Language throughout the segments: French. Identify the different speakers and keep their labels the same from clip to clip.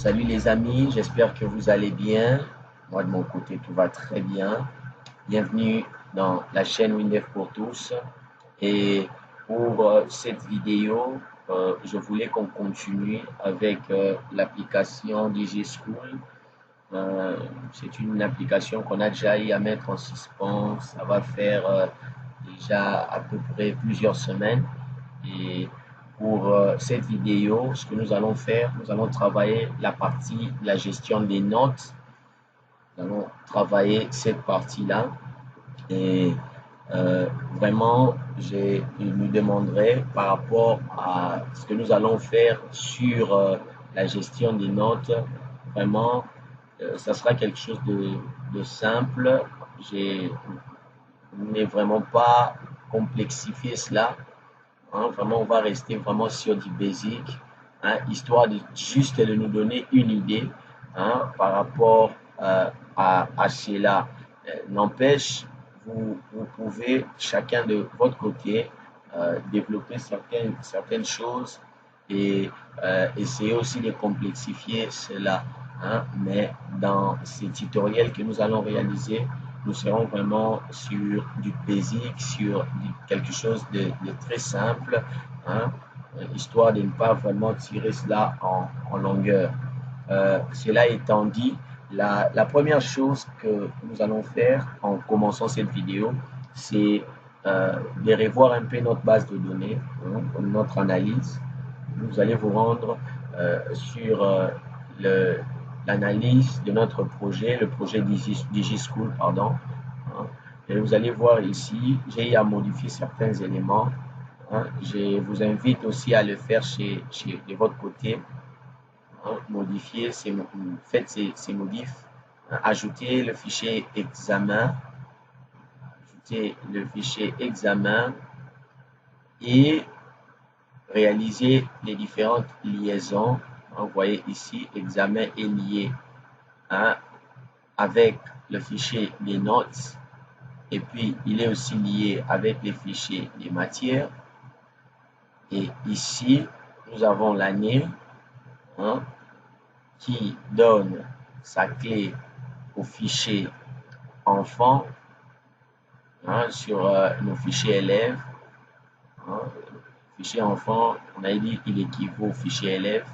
Speaker 1: Salut les amis, j'espère que vous allez bien. Moi de mon côté, tout va très bien. Bienvenue dans la chaîne WinDev pour tous. Et pour cette vidéo, je voulais qu'on continue avec l'application DigiSchool. C'est une application qu'on a déjà eu à mettre en suspens. Ça va faire déjà à peu près plusieurs semaines. Et pour cette vidéo, ce que nous allons faire, nous allons travailler la partie de la gestion des notes. Nous allons travailler cette partie-là. Et vraiment, je me demanderai par rapport à ce que nous allons faire sur la gestion des notes. Vraiment, ça sera quelque chose de simple. Je n'ai vraiment pas complexifié cela. Hein, vraiment, on va rester vraiment sur du basic, hein, histoire de juste de nous donner une idée, hein, par rapport à cela. N'empêche, vous pouvez chacun de votre côté développer certaines choses et essayer aussi de complexifier cela. Hein, mais dans ces tutoriels que nous allons réaliser, nous serons vraiment sur du basic, sur quelque chose de très simple, hein, histoire de ne pas vraiment tirer cela en longueur. Cela étant dit, la première chose que nous allons faire en commençant cette vidéo, c'est de revoir un peu notre base de données, hein, notre analyse. Vous allez vous rendre sur l'analyse de notre projet, le projet DigiSchool, pardon. Hein. Et vous allez voir ici, j'ai eu à modifier certains éléments. Hein. Je vous invite aussi à le faire de votre côté. Hein. Modifier, faites ces modifs. Hein. Ajoutez le fichier examen. Ajoutez le fichier examen et réaliser les différentes liaisons. Vous voyez ici, examen est lié, hein, avec le fichier des notes et puis il est aussi lié avec les fichiers des matières. Et ici, nous avons l'année, hein, qui donne sa clé au fichier enfant, hein, sur nos fichiers élèves. Hein, fichier enfant, on a dit il équivaut au fichier élève.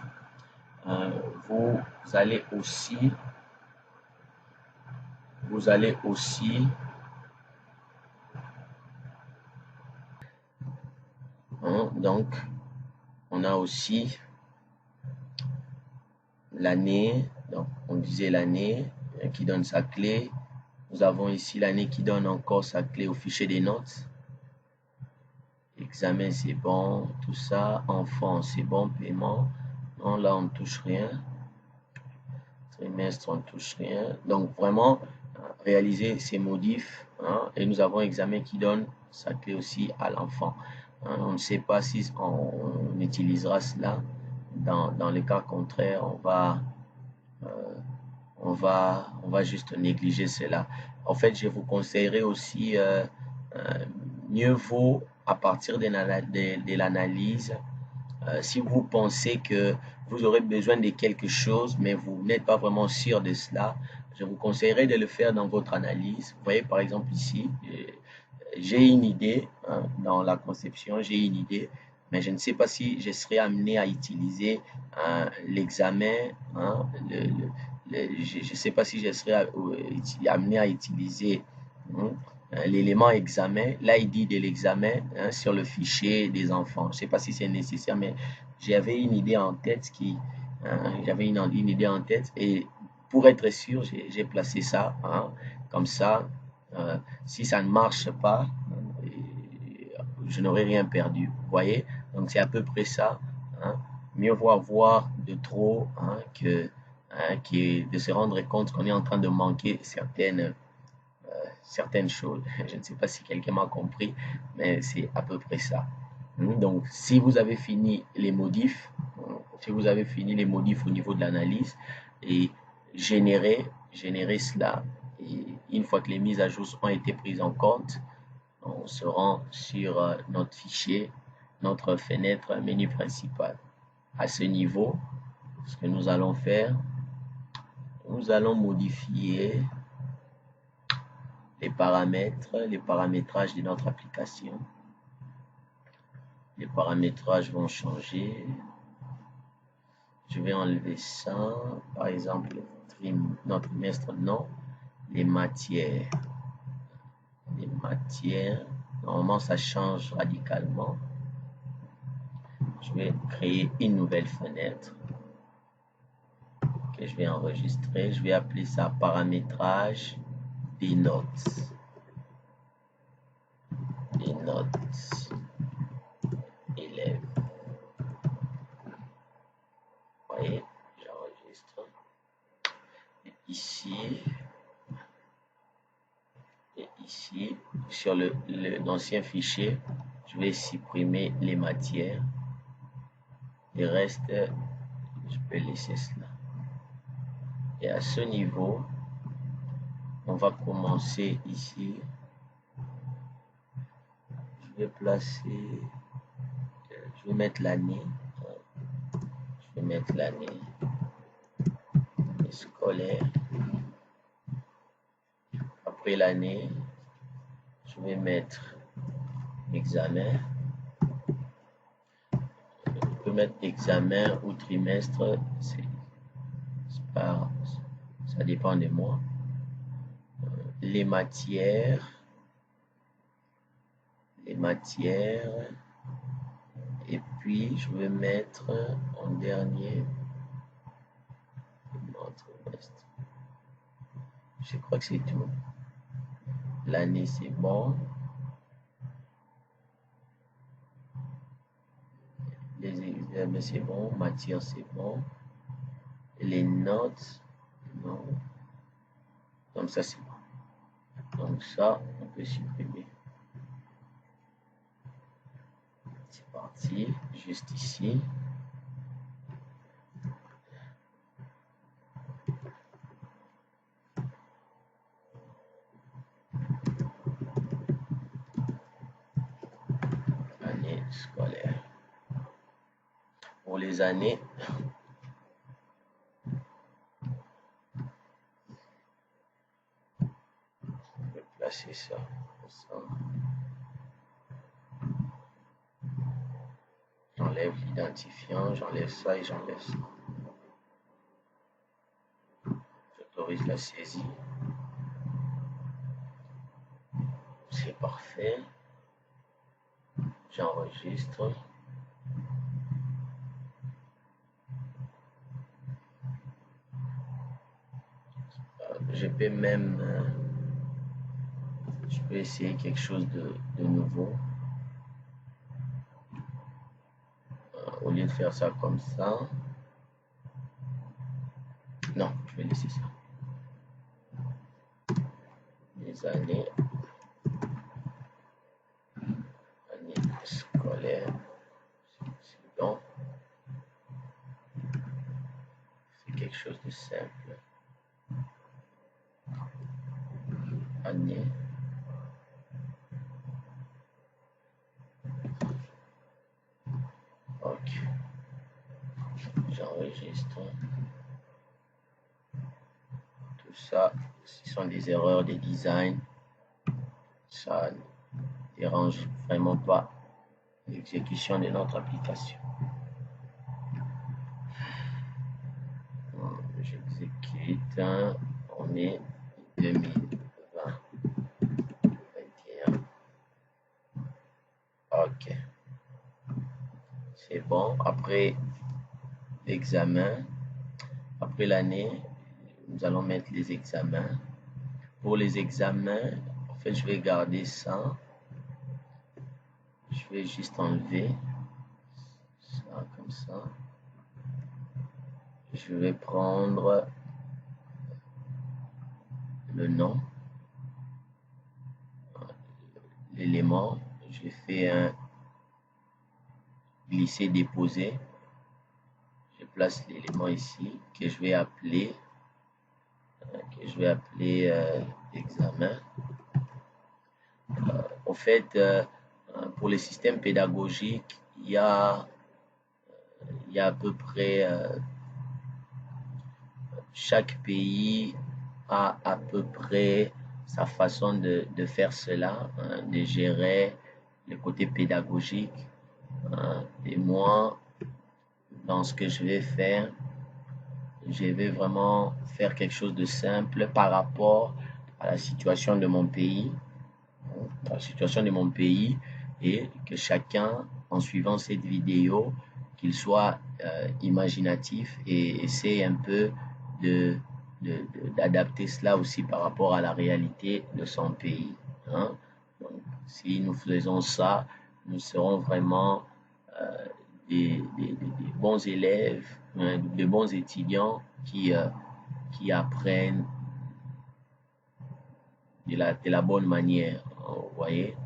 Speaker 1: Vous allez aussi hein, donc on a aussi l'année, donc on disait l'année qui donne sa clé. Nous avons ici l'année qui donne encore sa clé au fichier des notes. Examen c'est bon, tout ça. Enfant c'est bon, paiement. Non, là on ne touche rien. Trimestre on ne touche rien. Donc vraiment réaliser ces modifs, hein, et nous avons examen qui donne sa clé aussi à l'enfant. Hein, on ne sait pas si on utilisera cela. Dans le cas contraire, on va juste négliger cela. En fait, je vous conseillerais aussi, mieux vaut à partir de l'analyse, si vous pensez que vous aurez besoin de quelque chose, mais vous n'êtes pas vraiment sûr de cela, je vous conseillerais de le faire dans votre analyse. Vous voyez, par exemple, ici, j'ai une idée, hein, dans la conception, j'ai une idée, mais je ne sais pas si je serai amené à utiliser l'examen, hein, je ne sais pas si je serai amené à utiliser, hein, l'élément examen. Là, il dit de l'examen, hein, sur le fichier des enfants. Je ne sais pas si c'est nécessaire, mais j'avais une idée en tête j'avais une idée en tête et pour être sûr, j'ai placé ça, hein, comme ça. Si ça ne marche pas, je n'aurai rien perdu. Vous voyez? Donc c'est à peu près ça. Hein. Mieux vaut avoir de trop, hein, que de se rendre compte qu'on est en train de manquer certaines choses. Je ne sais pas si quelqu'un m'a compris, mais c'est à peu près ça. Donc, si vous avez fini les modifs, au niveau de l'analyse et générer cela, et une fois que les mises à jour ont été prises en compte, on se rend sur notre fichier, notre fenêtre menu principal. À ce niveau, ce que nous allons faire, nous allons modifier les paramètres, les paramétrages de notre application. Les paramétrages vont changer. Je vais enlever ça, par exemple, notre trimestre, non, les matières. Les matières, normalement, ça change radicalement. Je vais créer une nouvelle fenêtre que je vais enregistrer. Je vais appeler ça paramétrage des notes. Des notes élèves. Vous voyez, j'enregistre. Et ici, sur l'ancien fichier, je vais supprimer les matières. Le reste, je peux laisser cela. Et à ce niveau, on va commencer ici. Je vais placer, je vais mettre l'année. Je vais mettre l'année scolaire. Après l'année, je vais mettre examen. Je peux mettre examen ou trimestre, ça dépend de moi. Les matières, et puis je vais mettre en dernier notre trimestre. Je crois que c'est tout. L'année c'est bon. Les examens c'est bon. Matière c'est bon. Les notes, non. Donc ça c'est bon. Donc ça, on peut supprimer. C'est parti. Juste ici. Année scolaire. Pour les années, je vais placer ça comme ça. J'enlève l'identifiant, j'enlève ça et j'enlève ça. J'autorise la saisie. C'est parfait. J'enregistre. Je peux même je peux essayer quelque chose de nouveau. Au lieu de faire ça comme ça, non, je vais laisser ça. Les années scolaires, c'est bon. C'est quelque chose de simple. Année. Ok. J'enregistre. Tout ça, ce sont des erreurs de design. Ça ne dérange vraiment pas l'exécution de notre application. J'exécute. On est 2020. 21. Ok. C'est bon. Après l'examen, après l'année, nous allons mettre les examens. Pour les examens, en fait, je vais garder ça. Je vais juste enlever ça comme ça. Je vais prendre le nom, l'élément. Je fais un glisser-déposer. Je place l'élément ici que je vais appeler examen. En fait, pour les systèmes pédagogiques, il y a à peu près chaque pays a à peu près sa façon de faire cela, hein, de gérer le côté pédagogique. Hein. Et moi, dans ce que je vais faire, je vais vraiment faire quelque chose de simple par rapport à la situation de mon pays, la situation de mon pays, et que chacun, en suivant cette vidéo, qu'il soit imaginatif et essaie un peu de, d'adapter cela aussi par rapport à la réalité de son pays. Hein. Donc, si nous faisons ça, nous serons vraiment des bons élèves, hein, de bons étudiants qui apprennent de la bonne manière. Hein, vous voyez?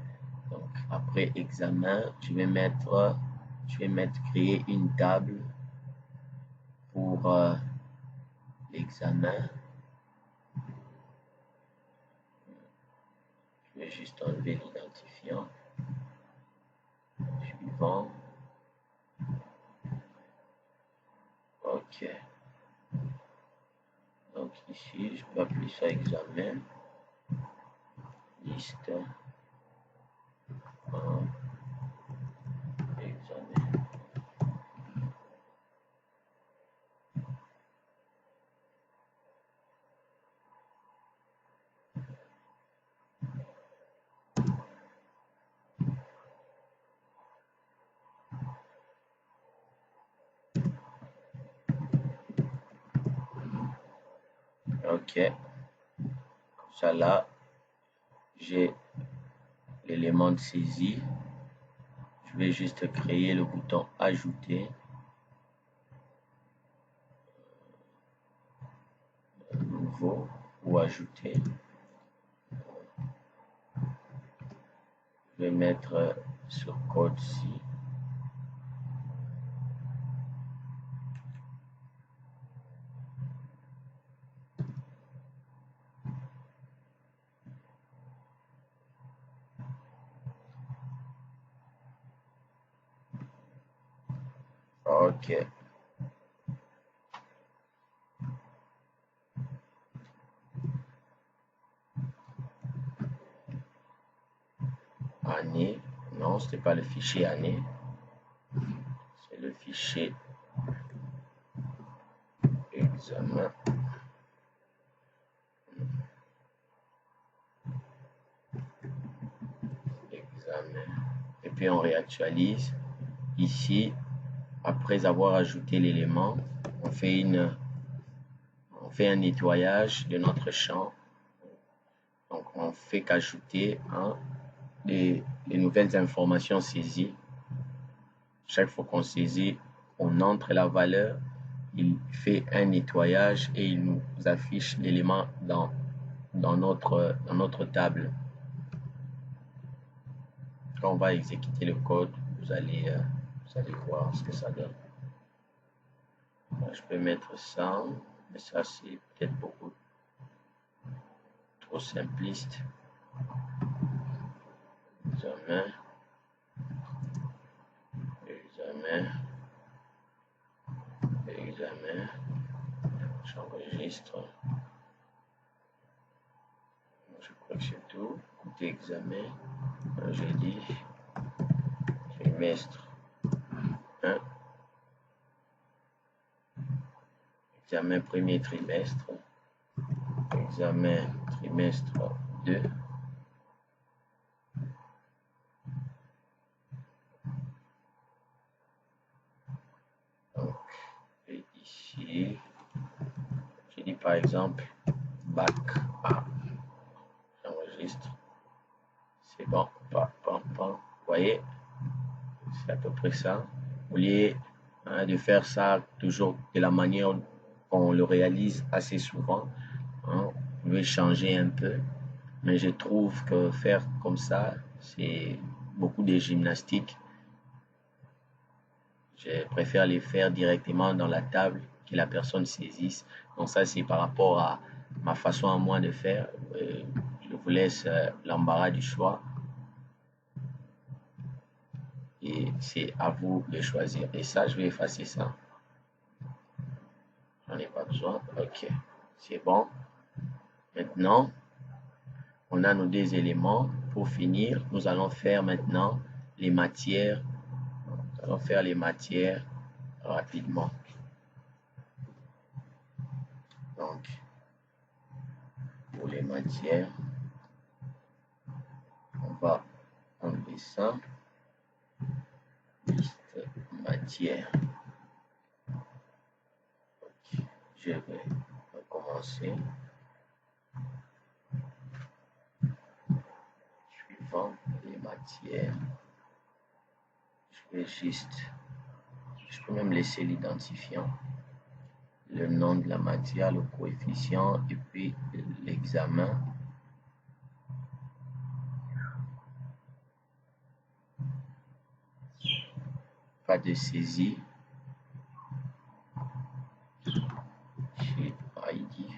Speaker 1: Donc, après examen, je vais mettre créer une table pour l'examen. Je vais juste enlever l'identifiant. Suivant. OK. Donc ici, je peux appeler ça examen. Liste. Examen. OK. Ça là, j'ai l'élément de saisie. Je vais juste créer le bouton ajouter. Nouveau ou ajouter. Je vais mettre ce code-ci. OK. Année. Non, ce n'est pas le fichier année. C'est le fichier examen. Examen. Et puis on réactualise. Ici, après avoir ajouté l'élément, on fait un nettoyage de notre champ. Donc on fait qu'ajouter les nouvelles informations saisies. Chaque fois qu'on saisit, on entre la valeur, il fait un nettoyage et il nous affiche l'élément dans notre table. Quand on va exécuter le code, vous allez voir ce que ça donne. Je peux mettre ça, mais ça c'est peut-être beaucoup trop simpliste. Examen. J'enregistre. Je crois que c'est tout. Côté examen, j'ai dit trimestre 1. Examen premier trimestre. Examen trimestre 2. Donc, et ici, j'ai dit par exemple bac A. J'enregistre. C'est bon. Vous voyez, c'est à peu près ça. Au lieu de faire ça toujours de la manière qu'on le réalise assez souvent, hein, vous pouvez changer un peu. Mais je trouve que faire comme ça, c'est beaucoup de gymnastique. Je préfère les faire directement dans la table, que la personne saisisse. Donc ça, c'est par rapport à ma façon à moi de faire. Je vous laisse l'embarras du choix. Et c'est à vous de choisir. Et ça, je vais effacer ça. J'en ai pas besoin. Ok, c'est bon. Maintenant, on a nos deux éléments. Pour finir, nous allons faire maintenant les matières. Nous allons faire les matières rapidement. Donc, pour les matières, on va enlever ça. Liste matière. Okay. Je vais recommencer. Suivant les matières. Je vais juste, je peux même laisser l'identifiant, le nom de la matière, le coefficient et puis l'examen. Pas de saisie. Chez ID.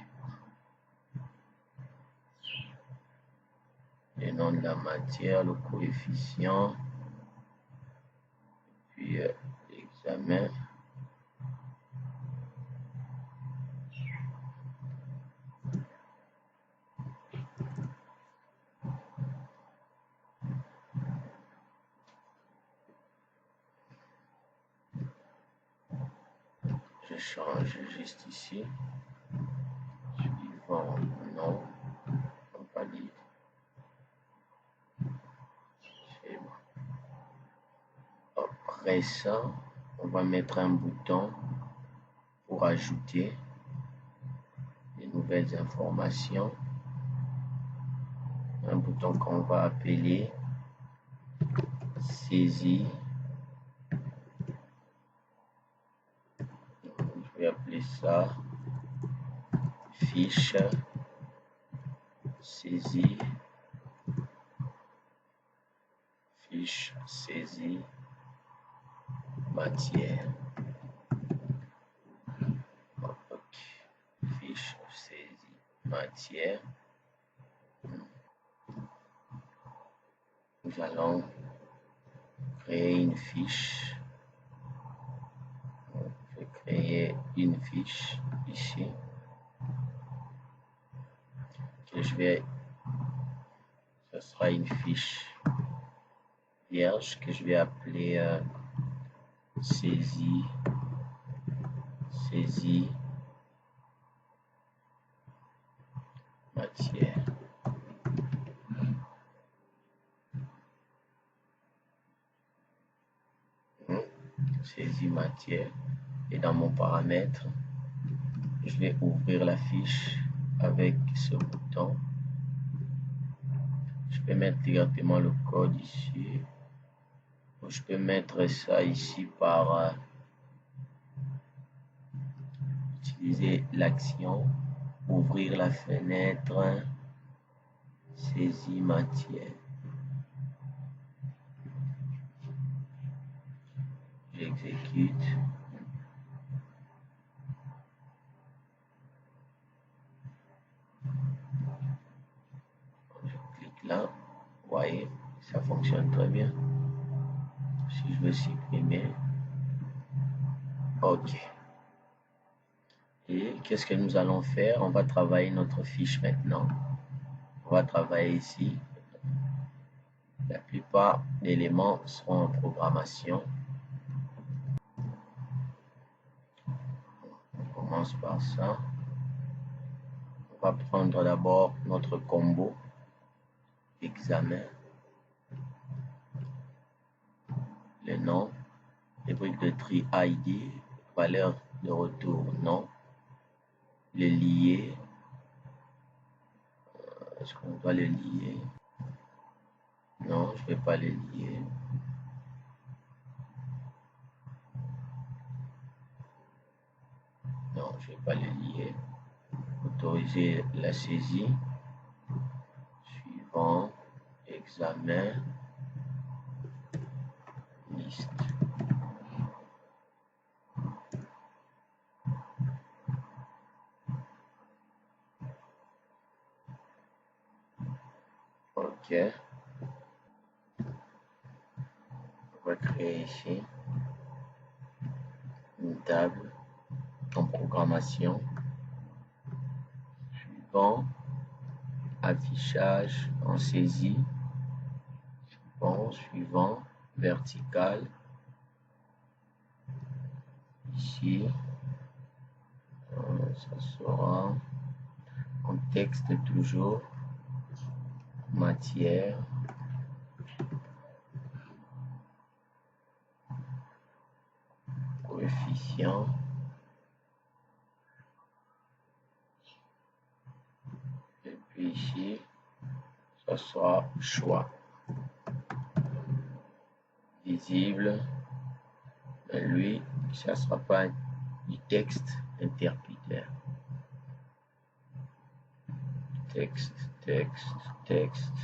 Speaker 1: Le nom de la matière, le coefficient, puis l'examen. Je change juste ici. Suivant nom, valide. C'est bon. Après ça, on va mettre un bouton pour ajouter de nouvelles informations. Un bouton qu'on va appeler saisie. Je vais appeler ça fiche saisie. Fiche saisie matière. Okay. Fiche saisie matière. Nous allons créer une fiche. Je vais créer une fiche ici que je vais, ce sera une fiche vierge que je vais appeler saisie matière. Saisie matière, et dans mon paramètre je vais ouvrir la fiche avec ce bouton. Je peux mettre directement le code ici, ou je peux mettre ça ici par utiliser l'action ouvrir la fenêtre saisie matière. J'exécute. Je clique là. Vous voyez, ça fonctionne très bien. Si je veux supprimer, ok. Et qu'est-ce que nous allons faire? On va travailler notre fiche maintenant. On va travailler ici. La plupart des éléments seront en programmation. On commence par ça. On va prendre d'abord notre combo examen, le nom, les briques de tri ID, valeur de retour non, le lier. Est-ce qu'on doit le lier? Non, je ne vais pas le lier. Non, je ne vais pas le lier. Autoriser la saisie. Suivant, examen, liste. Ok. On va créer ici une table en programmation. suivant, affichage en saisie. Bon, suivant, vertical. Ici, ça sera en texte toujours, matière. Coefficient. Et puis ici, ça sera choix. Visible. Mais lui, ça ne sera pas du texte interpréteur. Texte, texte, texte.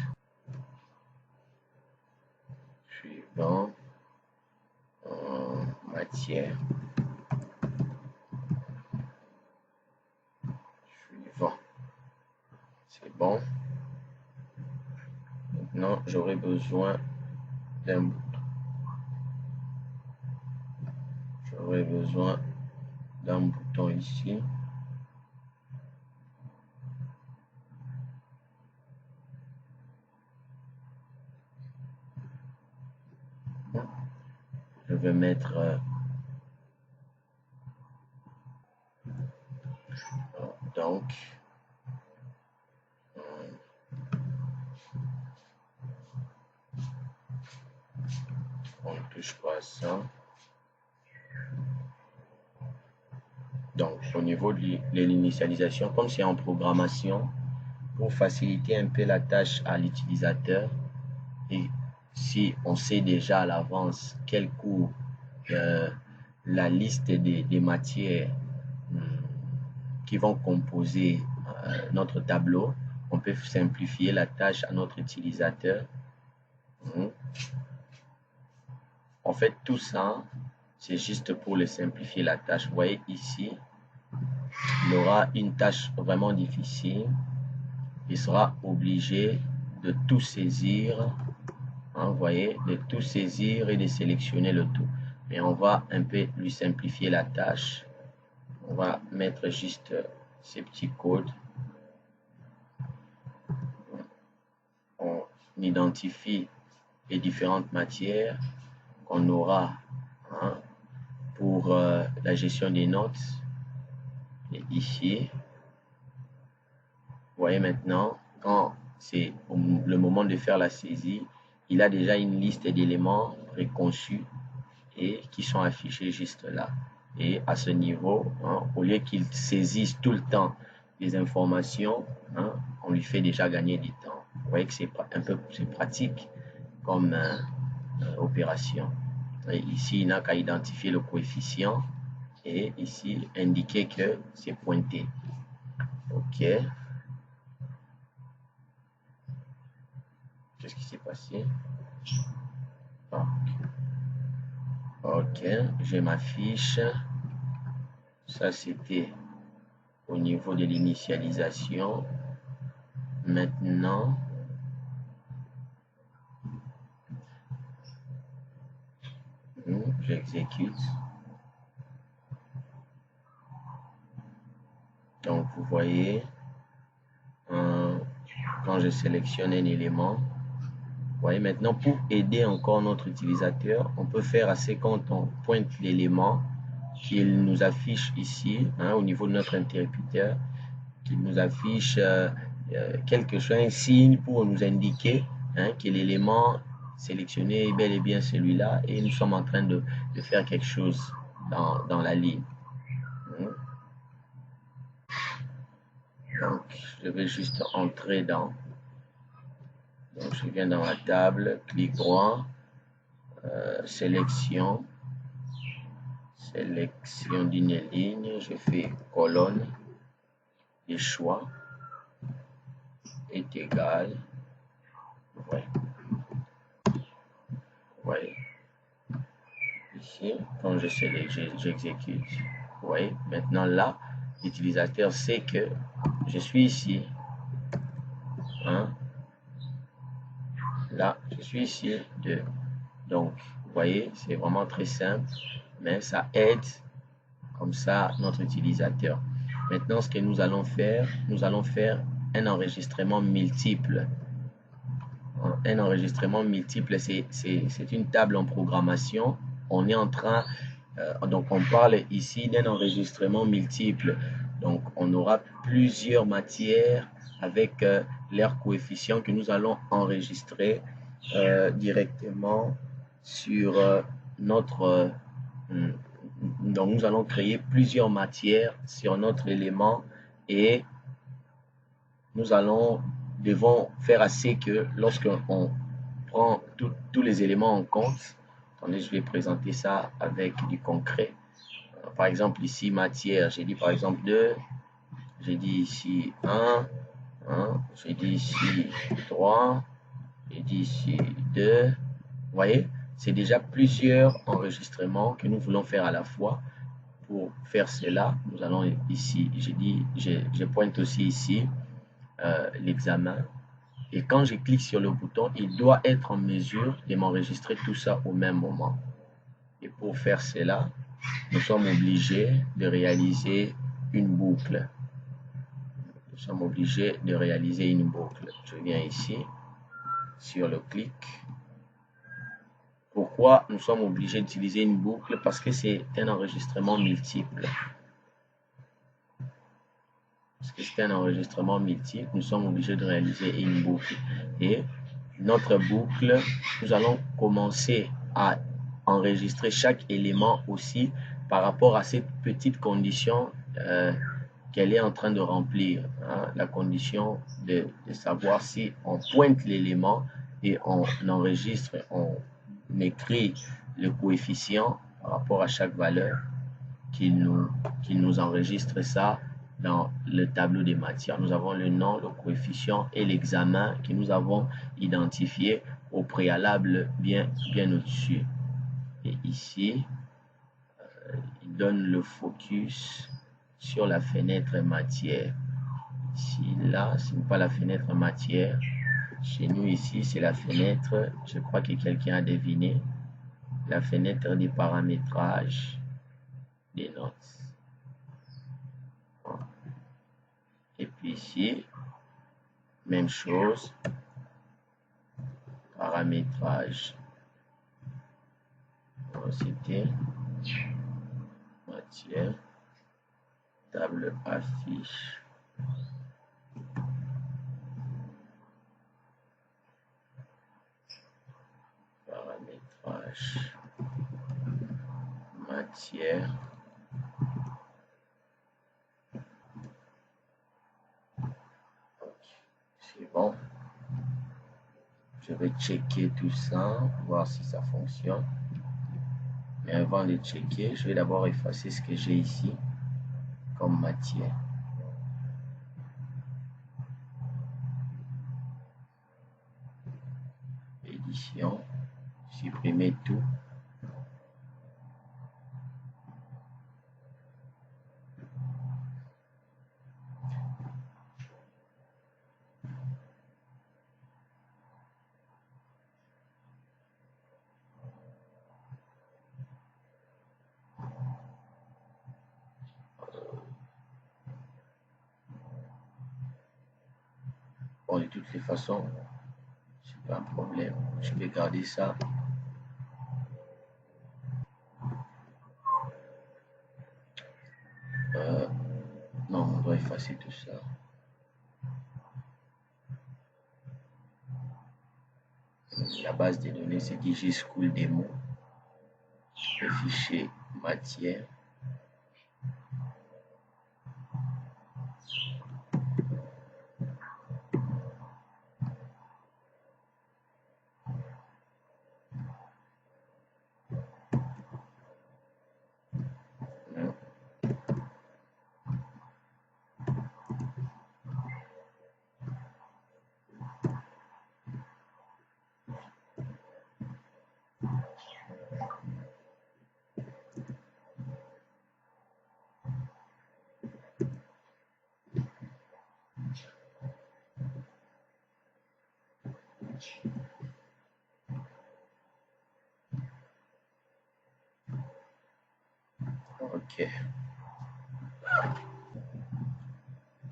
Speaker 1: Suivant. Matière. Suivant. C'est bon. Maintenant, j'aurai besoin d'un bouton. J'aurai besoin d'un bouton ici. Je vais mettre donc on ne touche pas à ça. Donc au niveau de l'initialisation, comme c'est en programmation, pour faciliter un peu la tâche à l'utilisateur, et si on sait déjà à l'avance quel cours la liste des matières qui vont composer notre tableau, on peut simplifier la tâche à notre utilisateur. En fait, tout ça, c'est juste pour le simplifier la tâche. Vous voyez ici, il aura une tâche vraiment difficile. Il sera obligé de tout saisir. Vous voyez, de tout saisir et de sélectionner le tout. Mais on va un peu lui simplifier la tâche. On va mettre juste ces petits codes. On identifie les différentes matières qu'on aura pour la gestion des notes. Et ici, vous voyez maintenant, quand c'est le moment de faire la saisie, il a déjà une liste d'éléments préconçus et qui sont affichés juste là. Et à ce niveau, au lieu qu'il saisisse tout le temps les informations, on lui fait déjà gagner du temps. Vous voyez que c'est pratique comme opération. Et ici, il n'a qu'à identifier le coefficient et ici indiquer que c'est pointé. Ok. Qu'est-ce qui s'est passé? Ok, j'ai ma fiche. Ça, c'était au niveau de l'initialisation. Maintenant, j'exécute. Donc, vous voyez, quand je sélectionne un élément, vous voyez maintenant, pour aider encore notre utilisateur, on peut faire assez quand on pointe l'élément qu'il nous affiche ici, au niveau de notre interrupteur, qu'il nous affiche quelque chose, un signe pour nous indiquer que l'élément sélectionné est bel et bien celui-là et nous sommes en train de faire quelque chose dans la ligne. Donc, je vais juste entrer dans. Donc, je viens dans la table, clic droit, sélection d'une ligne, je fais colonne, et choix est égal. Ouais. Ouais. Ici, quand je sélectionne, j'exécute. Vous voyez, maintenant là, l'utilisateur sait que je suis ici. Là, je suis ici. Donc, vous voyez, c'est vraiment très simple, mais ça aide comme ça notre utilisateur. Maintenant, ce que nous allons faire un enregistrement multiple. Un enregistrement multiple, c'est une table en programmation. On est en train, donc on parle ici d'un enregistrement multiple. Donc on aura plusieurs matières avec leurs coefficients que nous allons enregistrer directement sur notre... donc nous allons créer plusieurs matières sur notre élément et nous devons faire assez que lorsqu'on prend tous les éléments en compte, attendez, je vais présenter ça avec du concret. Par exemple, ici, matière, j'ai dit par exemple 2, j'ai dit ici 1, j'ai dit ici 3, j'ai dit ici 2. Vous voyez, c'est déjà plusieurs enregistrements que nous voulons faire à la fois. Pour faire cela, nous allons ici, je pointe aussi ici l'examen. Et quand je clique sur le bouton, il doit être en mesure de m'enregistrer tout ça au même moment. Et pour faire cela, nous sommes obligés de réaliser une boucle. Nous sommes obligés de réaliser une boucle. Je viens ici, sur le clic. Pourquoi nous sommes obligés d'utiliser une boucle? Parce que c'est un enregistrement multiple. Parce que c'est un enregistrement multiple, nous sommes obligés de réaliser une boucle. Et notre boucle, nous allons commencer à enregistrer chaque élément aussi par rapport à cette petite condition qu'elle est en train de remplir. La condition de savoir si on pointe l'élément et on enregistre, on écrit le coefficient par rapport à chaque valeur, qu'il nous enregistre ça dans le tableau des matières. Nous avons le nom, le coefficient et l'examen que nous avons identifié au préalable bien au-dessus. Et ici, il donne le focus sur la fenêtre matière. Ici, là, ce n'est pas la fenêtre matière. Chez nous, ici, c'est la fenêtre, je crois que quelqu'un a deviné, la fenêtre des paramétrages des notes. Et puis ici, même chose, paramétrage. C'était matière, table affiche. Paramétrage, matière. C'est bon. Je vais checker tout ça, voir si ça fonctionne. Mais avant de checker, je vais d'abord effacer ce que j'ai ici comme matière. Édition, supprimer tout. Bon, de toutes les façons, c'est pas un problème. Je vais garder ça. Non, on doit effacer tout ça. La base de données, c'est DigiSchool Demo. Le fichier matière. Ok.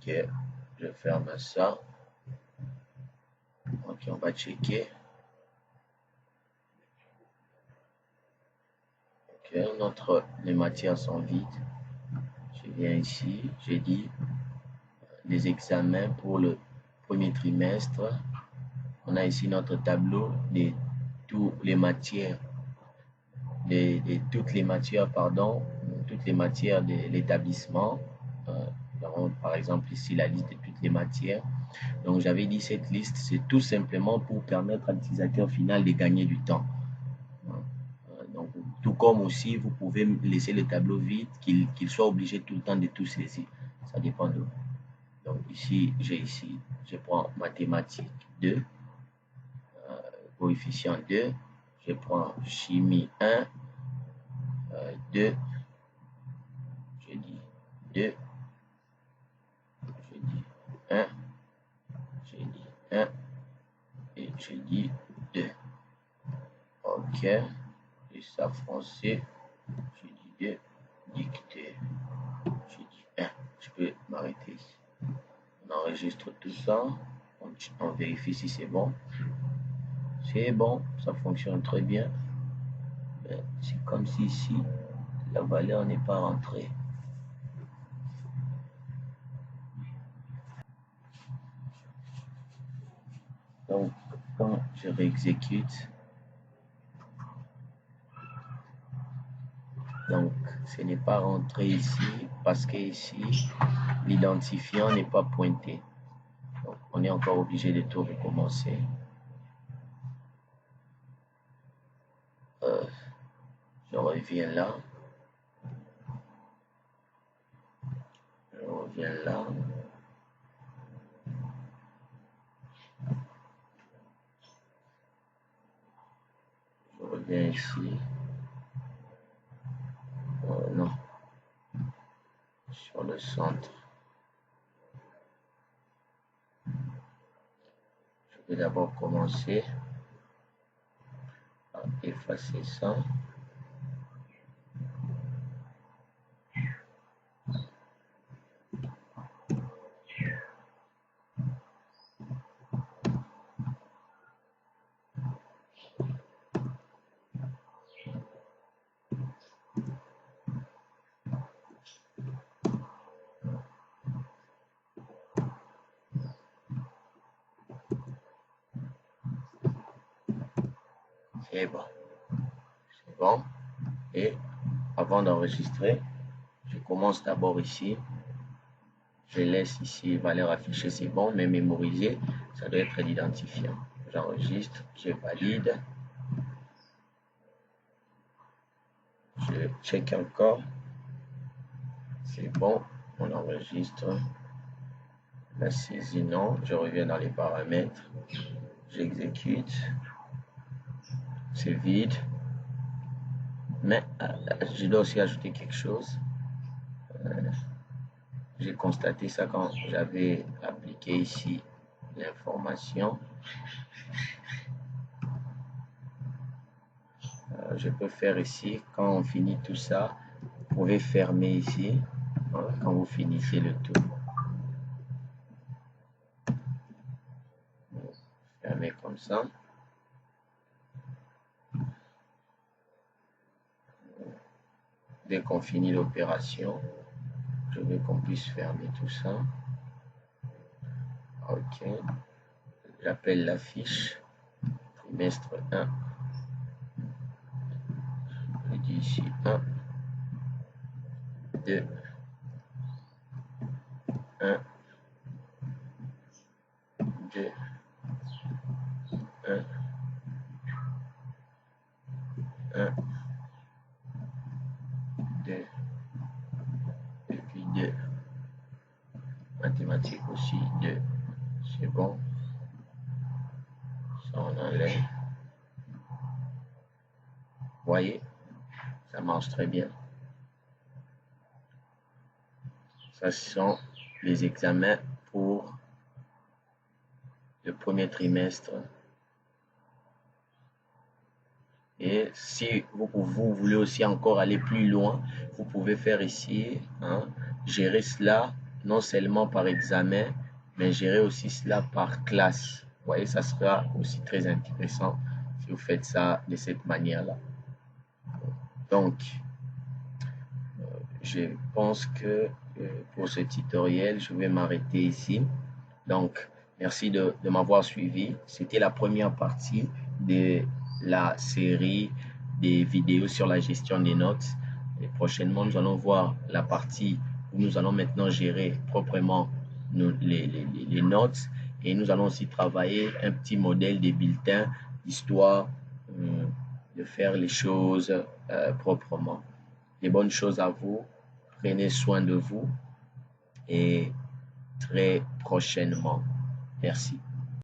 Speaker 1: Ok, je ferme ça. Ok, on va checker. Ok, les matières sont vides. Je viens ici, j'ai dit les examens pour le premier trimestre. On a ici notre tableau de toutes les matières, toutes les matières de l'établissement. Par exemple ici la liste de toutes les matières. Donc j'avais dit cette liste, c'est tout simplement pour permettre à l'utilisateur final de gagner du temps. Donc, tout comme aussi, vous pouvez laisser le tableau vide, qu'il soit obligé tout le temps de tout saisir. Ça dépend de vous. Donc ici, je prends mathématiques 2, coefficient 2, je prends chimie 1, 2, je dis 2, je dis 1, je dis 1 et je dis 2. Ok, et ça français, je dis 2, dictée, je dis 1. Je peux m'arrêter ici. On enregistre tout ça, on vérifie si c'est bon. C'est bon, ça fonctionne très bien. C'est comme si ici, la valeur n'est pas rentrée. Donc, quand je réexécute, donc ce n'est pas rentré ici parce que ici, l'identifiant n'est pas pointé. Donc, on est encore obligé de tout recommencer. Je reviens là. Je reviens là. Je reviens ici. Non. Sur le centre. Je vais d'abord commencer à effacer ça. C'est bon. C'est bon. Et avant d'enregistrer, je commence d'abord ici. Je laisse ici valeur affichée, c'est bon, mais mémoriser, ça doit être l'identifiant. J'enregistre, je valide. Je check encore. C'est bon, on enregistre. La saisie, non. Je reviens dans les paramètres. J'exécute. C'est vide. Mais je dois aussi ajouter quelque chose. J'ai constaté ça quand j'avais appliqué ici l'information. Je peux faire ici, quand on finit tout ça, vous pouvez fermer ici, hein, quand vous finissez le tout. Fermer comme ça. Dès qu'on finit l'opération, je veux qu'on puisse fermer tout ça. Ok. J'appelle la fiche trimestre 1. Je dis ici 1, 2, 1, 2, 1, 1, 2, et puis 2. Mathématiques aussi 2. C'est bon. Ça on enlève. Voyez, ça marche très bien. Ça, ce sont les examens pour le premier trimestre. Et si vous voulez aussi encore aller plus loin, vous pouvez faire ici, hein, gérer cela non seulement par examen, mais gérer aussi cela par classe. Vous voyez, ça sera aussi très intéressant si vous faites ça de cette manière-là. Donc, je pense que pour ce tutoriel, je vais m'arrêter ici. Donc, merci de m'avoir suivi. C'était la première partie de la série des vidéos sur la gestion des notes. Et prochainement, nous allons voir la partie où nous allons maintenant gérer proprement les notes. Et nous allons aussi travailler un petit modèle des bulletins, histoire de faire les choses proprement. Des bonnes choses à vous. Prenez soin de vous et très prochainement. Merci.